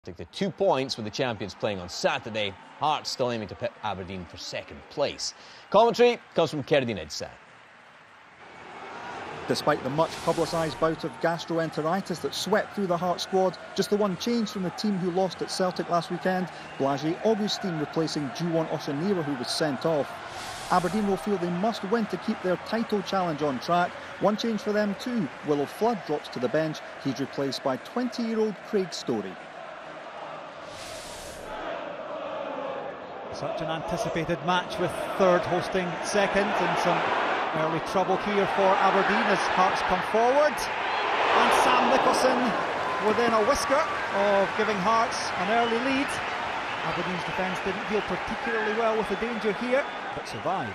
Took the 2 points with the champions playing on Saturday. Hearts still aiming to pit Aberdeen for second place. Commentary comes from Kerdin Idsan. Despite the much publicised bout of gastroenteritis that swept through the Hearts squad, just the one change from the team who lost at Celtic last weekend, Blaise Augustin replacing Juwon Oshonira, who was sent off. Aberdeen will feel they must win to keep their title challenge on track. One change for them too. Willow Flood drops to the bench. He's replaced by 20-year-old Craig Story. Such an anticipated match with third hosting second, and some early trouble here for Aberdeen as Hearts come forward. And Sam Nicholson within a whisker of giving Hearts an early lead. Aberdeen's defence didn't deal particularly well with the danger here, but survived.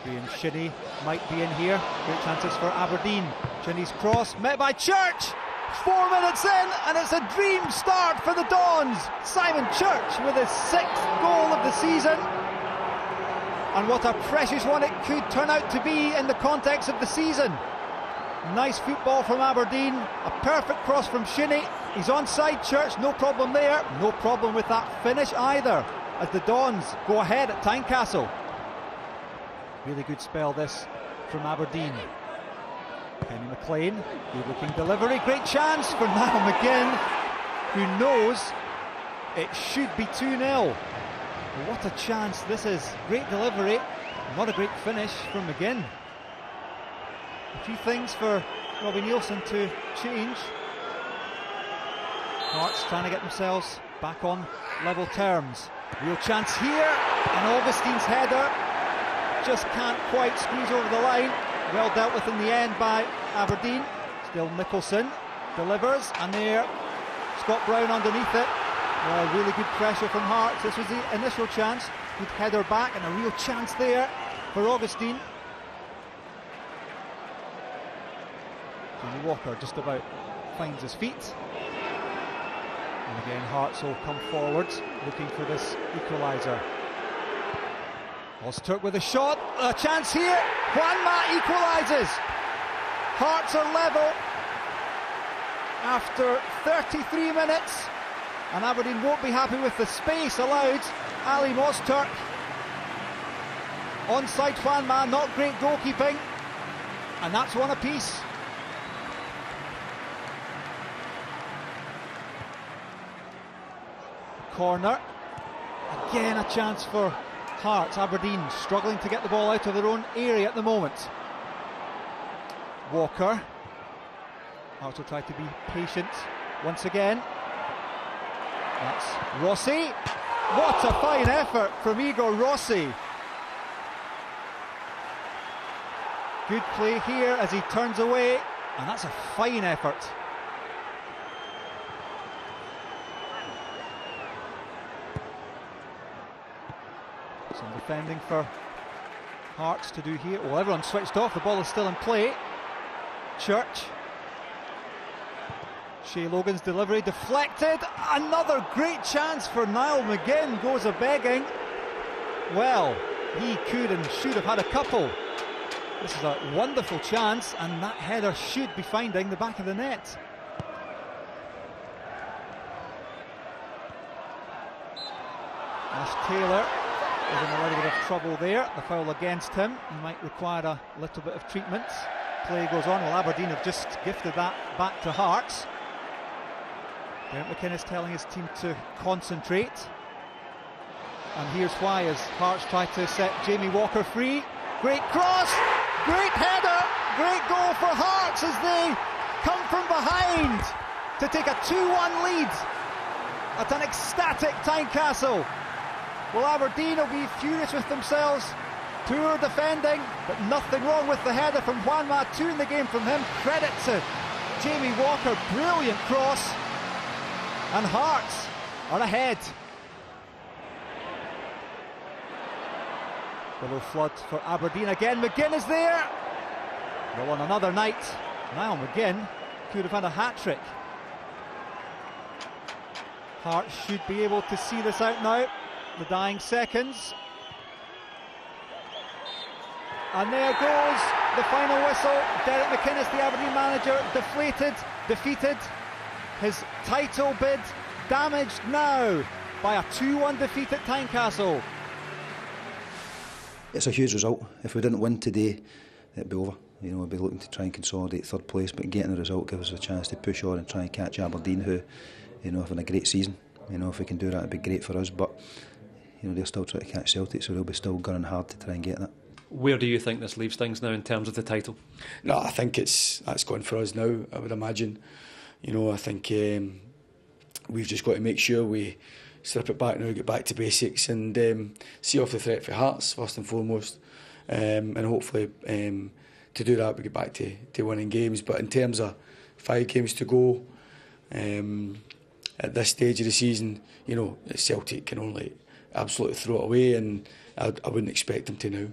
Graham Shinnie might be in here. Great chances for Aberdeen. Shinnie's cross met by Church. 4 minutes in, and it's a dream start for the Dons. Simon Church with his 6th goal of the season. And what a precious one it could turn out to be in the context of the season. Nice football from Aberdeen. A perfect cross from Shinnie. He's onside Church, no problem there. No problem with that finish either, as the Dons go ahead at Tynecastle. Really good spell this from Aberdeen. Kenny McLean, good looking delivery, great chance for Niall McGinn, who knows it should be 2-0. What a chance this is. Great delivery, not a great finish from McGinn. A few things for Robbie Nielsen to change. Hearts trying to get themselves back on level terms. Real chance here, and Augustin's header just can't quite squeeze over the line. Well dealt with in the end by Aberdeen. Still Nicholson delivers, and there Scott Brown underneath it. Well, really good pressure from Hearts. This was the initial chance. Good header back, and a real chance there for Augustin. Jamie Walker just about finds his feet. And again, Hearts will come forward looking for this equaliser. Ozturk with a shot, a chance here. Juanma equalises. Hearts are level after 33 minutes, and Aberdeen won't be happy with the space allowed. Ali Ozturk onside Juanma, not great goalkeeping, and that's one apiece. Corner, again a chance for Hearts. Aberdeen struggling to get the ball out of their own area at the moment. Walker. Hearts will try to be patient once again. That's Rossi. What a fine effort from Igor Rossi. Good play here as he turns away, and that's a fine effort. Some defending for Hearts to do here. Well, everyone switched off, the ball is still in play. Church. Shea Logan's delivery deflected. Another great chance for Niall McGinn, goes a-begging. Well, he could and should have had a couple. This is a wonderful chance, and that header should be finding the back of the net. Ash Taylor is in a little bit of trouble there. The foul against him. He might require a little bit of treatment. Play goes on. Well, Aberdeen have just gifted that back to Hearts. Derek McKinnon is telling his team to concentrate. And here's why, as Hearts try to set Jamie Walker free. Great cross, great header, great goal for Hearts as they come from behind to take a 2-1 lead at an ecstatic Tynecastle. Well, Aberdeen will be furious with themselves. Poor defending, but nothing wrong with the header from Juanma. 2 in the game from him. Credit to Jamie Walker, brilliant cross. And Hearts are ahead. Willow Flood for Aberdeen again. McGinn is there. Well, on another night, Niall McGinn could have had a hat-trick. Hearts should be able to see this out now. The dying seconds. And there goes the final whistle. Derek McInnes, the Aberdeen manager, defeated. His title bid damaged now by a 2-1 defeat at Tynecastle. It's a huge result. If we didn't win today, it'd be over. You know, we'd be looking to try and consolidate third place, but getting a result gives us a chance to push on and try and catch Aberdeen, who, you know, having a great season. You know, if we can do that, it'd be great for us. But you know, they're still trying to catch Celtic, so they'll be still gunning hard to try and get that. Where do you think this leaves things now in terms of the title? No, I think that's gone for us now, I would imagine. You know, I think we've just got to make sure we strip it back now, get back to basics and see off the threat for Hearts first and foremost, and hopefully to do that we get back to winning games. But in terms of 5 games to go at this stage of the season, you know, Celtic can only absolutely throw it away, and I wouldn't expect them to now.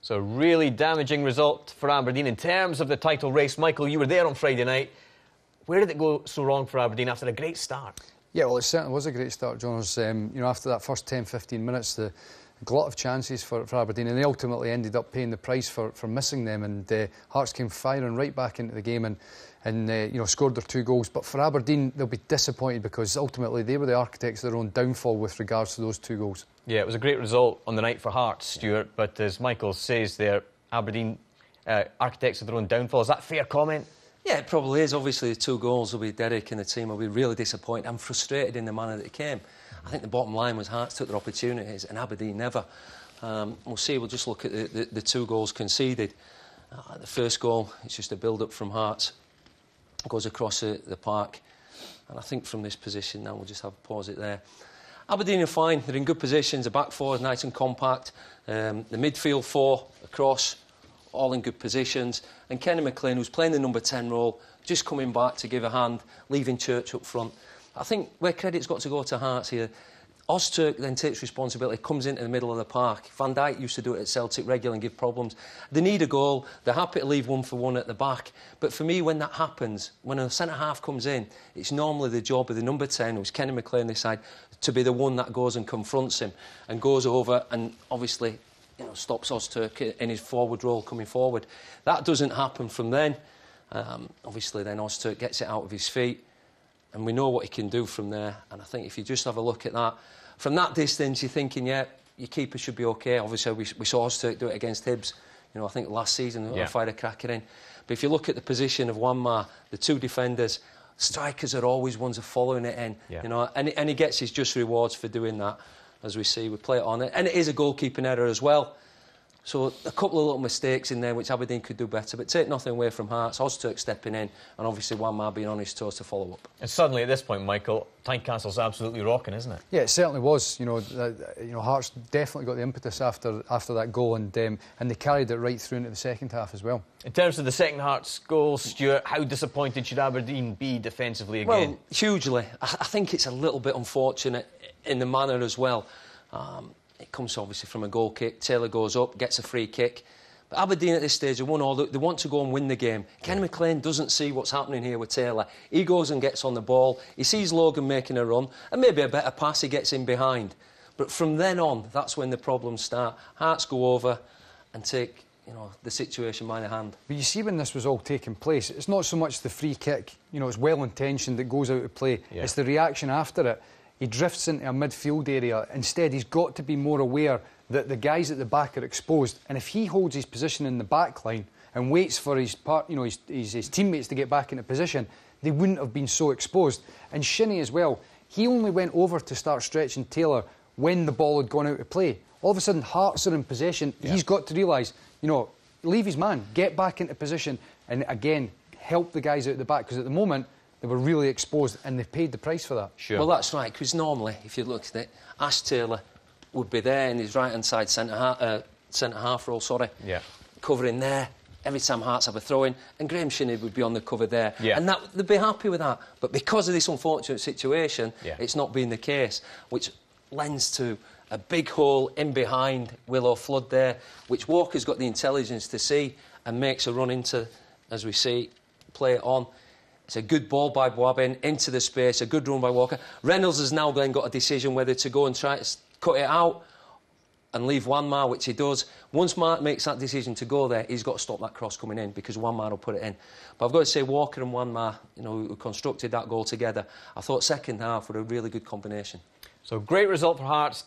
So really damaging result for Aberdeen in terms of the title race. Michael, you were there on Friday night. Where did it go so wrong for Aberdeen after a great start? Yeah, well, it certainly was a great start, Jonas. You know, after that first 10-15 minutes, the glut of chances for Aberdeen, and they ultimately ended up paying the price for missing them. And Hearts came firing right back into the game and you know, scored their 2 goals. But for Aberdeen, they'll be disappointed because ultimately they were the architects of their own downfall with regards to those 2 goals. Yeah, it was a great result on the night for Hearts, Stuart. But as Michael says there, Aberdeen architects of their own downfall. Is that a fair comment? Yeah, it probably is. Obviously, the 2 goals will be Derek and the team will be really disappointed and frustrated in the manner that it came. I think the bottom line was Hearts took their opportunities and Aberdeen never. We'll see. We'll just look at the 2 goals conceded. The first goal, it's just a build-up from Hearts. It goes across the park. And I think from this position now, we'll just have a pause it there. Aberdeen are fine. They're in good positions. The back 4 is nice and compact. The midfield 4 across, all in good positions. And Kenny McLean, who's playing the number 10 role, just coming back to give a hand, leaving Church up front. I think where credit's got to go to Hearts here, Ozturk then takes responsibility, comes into the middle of the park. Van Dijk used to do it at Celtic regularly and give problems. They need a goal. They're happy to leave 1 for 1 at the back. But for me, when that happens, when a centre-half comes in, it's normally the job of the number 10, who's Kenny McLean this side, to be the one that goes and confronts him and goes over and obviously, you know, stops Ozturk in his forward role coming forward. That doesn't happen from then. Obviously, then Ozturk gets it out of his feet. And we know what he can do from there. And I think if you just have a look at that, from that distance, you're thinking, yeah, your keeper should be OK. Obviously, we saw Ozturk do it against Hibs. You know, I think last season, they fired a cracker in. But if you look at the position of Wanma, the 2 defenders, strikers are always ones who are following it in. Yeah. You know, and he gets his just rewards for doing that, as we see. We play it on it. And it is a goalkeeping error as well. So a couple of little mistakes in there which Aberdeen could do better, but take nothing away from Hearts. Ozturk stepping in, and obviously Wanma being on his toes to follow up. And suddenly at this point, Michael, Tynecastle's absolutely rocking, isn't it? Yeah, it certainly was. You know, Hearts definitely got the impetus after that goal, and they carried it right through into the second half as well. In terms of the second Hearts goal, Stuart, how disappointed should Aberdeen be defensively again? Well, hugely. I think it's a little bit unfortunate in the manner as well. It comes obviously from a goal kick. Taylor goes up, gets a free kick. But Aberdeen at this stage are 1-1. They want to go and win the game. Kenny McLean doesn't see what's happening here with Taylor. He goes and gets on the ball. He sees Logan making a run, and maybe a better pass. He gets in behind. But from then on, that's when the problems start. Hearts go over and take, you know, the situation by the hand. But you see, when this was all taking place, it's not so much the free kick. You know, it's well intentioned that goes out of play. Yeah. It's the reaction after it. He drifts into a midfield area. Instead, he's got to be more aware that the guys at the back are exposed. And if he holds his position in the back line and waits for his teammates to get back into position, they wouldn't have been so exposed. And Shinnie as well, he only went over to start stretching Taylor when the ball had gone out of play. All of a sudden, Hearts are in possession. Yeah. He's got to realise, you know, leave his man, get back into position, and again, help the guys out at the back, because at the moment, they were really exposed, and they paid the price for that. Sure. Well, that's right, because normally, if you look at it, Ash Taylor would be there in his right-hand side centre-half role, covering there. Every time Hearts have a throw-in, and Graham Shinnie would be on the cover there. Yeah. And they'd be happy with that. But because of this unfortunate situation, it's not been the case, which lends to a big hole in behind Willow Flood there, which Walker's got the intelligence to see and makes a run into, as we see, play it on. It's a good ball by Boabin into the space, a good run by Walker. Reynolds has now then got a decision whether to go and try to cut it out and leave Wanmar, which he does. Once Mark makes that decision to go there, he's got to stop that cross coming in, because Wanmar will put it in. But I've got to say, Walker and Wanmar, you know, who constructed that goal together, I thought second half were a really good combination. So great result for Hearts.